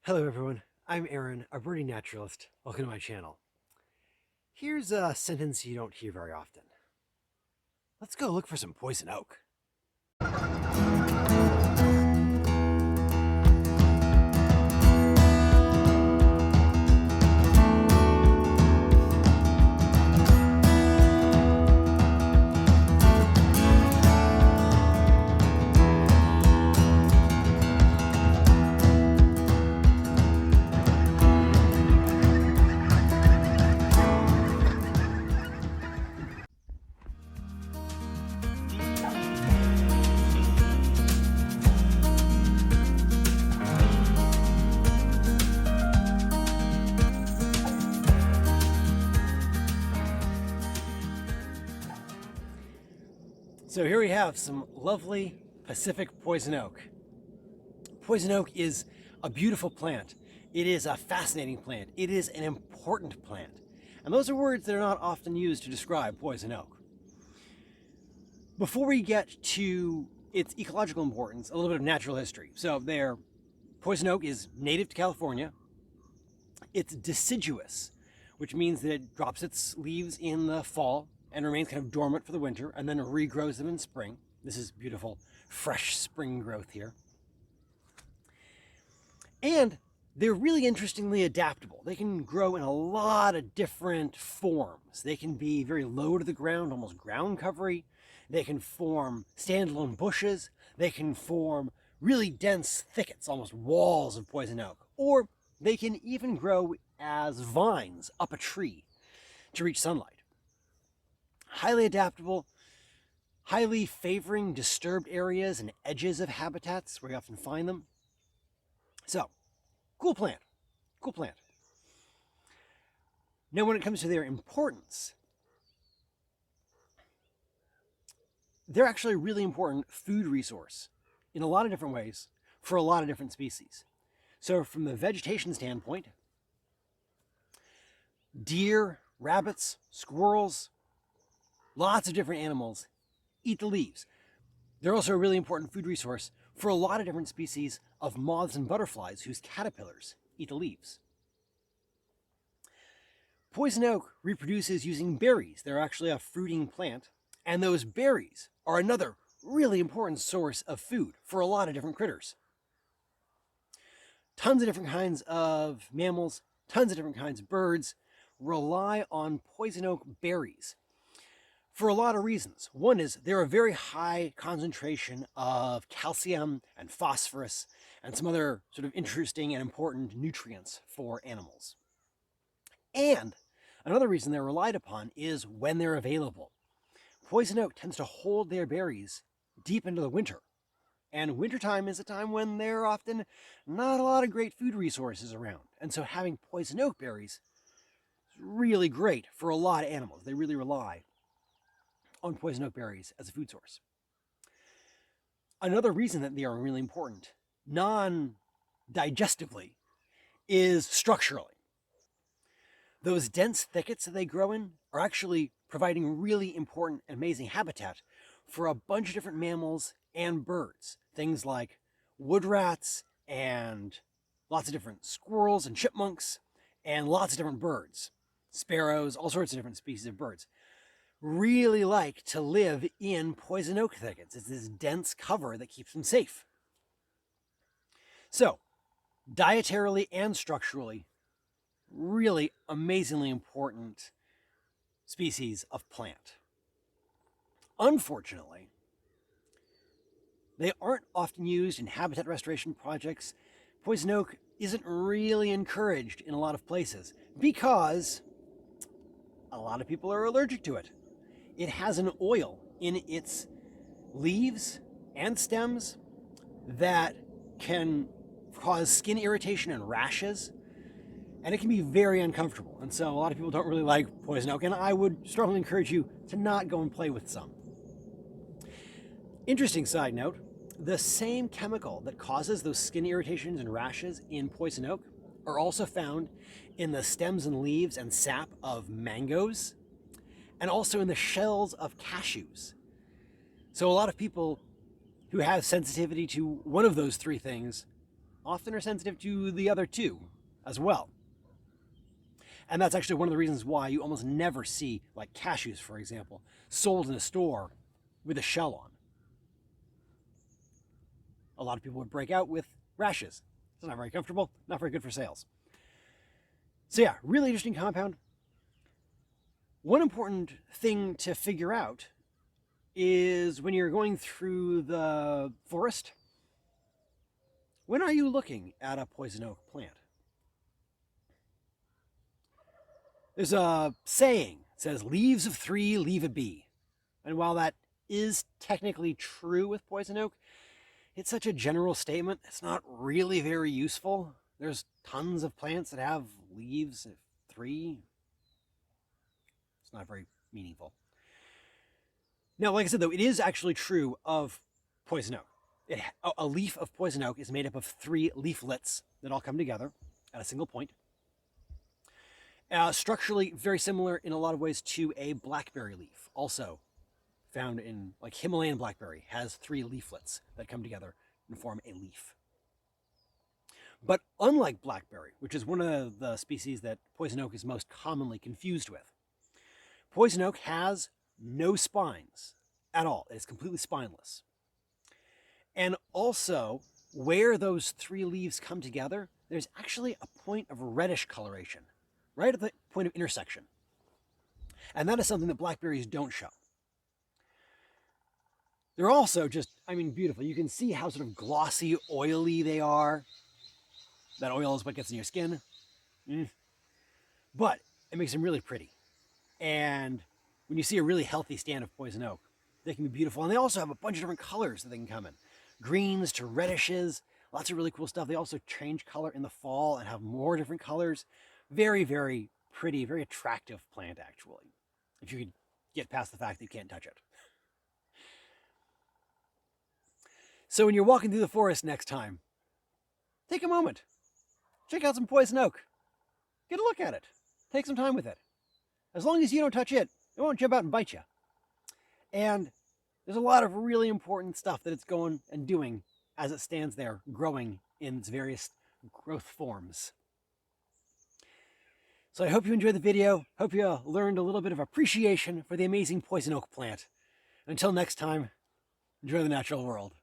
Hello everyone, I'm Aaron, a birdie naturalist. Welcome to my channel. Here's a sentence you don't hear very often. Let's go look for some poison oak. So here we have some lovely Pacific poison oak. Poison oak is a beautiful plant. It is a fascinating plant. It is an important plant. And those are words that are not often used to describe poison oak. Before we get to its ecological importance, a little bit of natural history. So poison oak is native to California. It's deciduous, which means that it drops its leaves in the fall and remains kind of dormant for the winter and then regrows them in spring. This is beautiful, fresh spring growth here. And they're really interestingly adaptable. They can grow in a lot of different forms. They can be very low to the ground, almost ground covery. They can form standalone bushes. They can form really dense thickets, almost walls of poison oak. Or they can even grow as vines up a tree to reach sunlight. Highly adaptable, highly favoring disturbed areas and edges of habitats where you often find them. So, cool plant, cool plant. Now when it comes to their importance, they're actually a really important food resource in a lot of different ways for a lot of different species. So from the vegetation standpoint, deer, rabbits, squirrels, lots of different animals eat the leaves. They're also a really important food resource for a lot of different species of moths and butterflies whose caterpillars eat the leaves. Poison oak reproduces using berries. They're actually a fruiting plant, and those berries are another really important source of food for a lot of different critters. Tons of different kinds of mammals, tons of different kinds of birds rely on poison oak berries for a lot of reasons. One is they're a very high concentration of calcium and phosphorus and some other sort of interesting and important nutrients for animals. And another reason they're relied upon is when they're available. Poison oak tends to hold their berries deep into the winter. And wintertime is a time when there are often not a lot of great food resources around. And so having poison oak berries is really great for a lot of animals. They really rely on poison oak berries as a food source. Another reason that they are really important, non-digestively, is structurally. Those dense thickets that they grow in are actually providing really important and amazing habitat for a bunch of different mammals and birds. Things like wood rats and lots of different squirrels and chipmunks and lots of different birds, sparrows, all sorts of different species of birds really like to live in poison oak thickets. It's this dense cover that keeps them safe. So, dietarily and structurally, really amazingly important species of plant. Unfortunately, they aren't often used in habitat restoration projects. Poison oak isn't really encouraged in a lot of places because a lot of people are allergic to it. It has an oil in its leaves and stems that can cause skin irritation and rashes, and it can be very uncomfortable. And so a lot of people don't really like poison oak, and I would strongly encourage you to not go and play with some. Interesting side note, the same chemical that causes those skin irritations and rashes in poison oak are also found in the stems and leaves and sap of mangoes, and also in the shells of cashews. So a lot of people who have sensitivity to one of those three things often are sensitive to the other two as well. And that's actually one of the reasons why you almost never see, like cashews, for example, sold in a store with a shell on. A lot of people would break out with rashes. It's not very comfortable, not very good for sales. So yeah, really interesting compound. One important thing to figure out is when you're going through the forest, when are you looking at a poison oak plant? There's a saying, it says, leaves of three, leave a bee. And while that is technically true with poison oak, it's such a general statement, it's not really very useful. There's tons of plants that have leaves of three. It's not very meaningful. Now, like I said, though, it is actually true of poison oak. A leaf of poison oak is made up of 3 leaflets that all come together at a single point. Structurally very similar in a lot of ways to a blackberry leaf, also found in, like, Himalayan blackberry has 3 leaflets that come together and form a leaf. But unlike blackberry, which is one of the species that poison oak is most commonly confused with, poison oak has no spines at all. It is completely spineless. And also, where those 3 leaves come together, there's actually a point of reddish coloration, right at the point of intersection. And that is something that blackberries don't show. They're also just, beautiful. You can see how sort of glossy, oily they are. That oil is what gets in your skin. But it makes them really pretty. And when you see a really healthy stand of poison oak, they can be beautiful. And they also have a bunch of different colors that they can come in. Greens to redishes, lots of really cool stuff. They also change color in the fall and have more different colors. Very, very pretty, very attractive plant, actually, if you could get past the fact that you can't touch it. So when you're walking through the forest next time, take a moment. Check out some poison oak. Get a look at it. Take some time with it. As long as you don't touch it, it won't jump out and bite you. And there's a lot of really important stuff that it's going and doing as it stands there, growing in its various growth forms. So I hope you enjoyed the video. Hope you learned a little bit of appreciation for the amazing poison oak plant. Until next time, enjoy the natural world.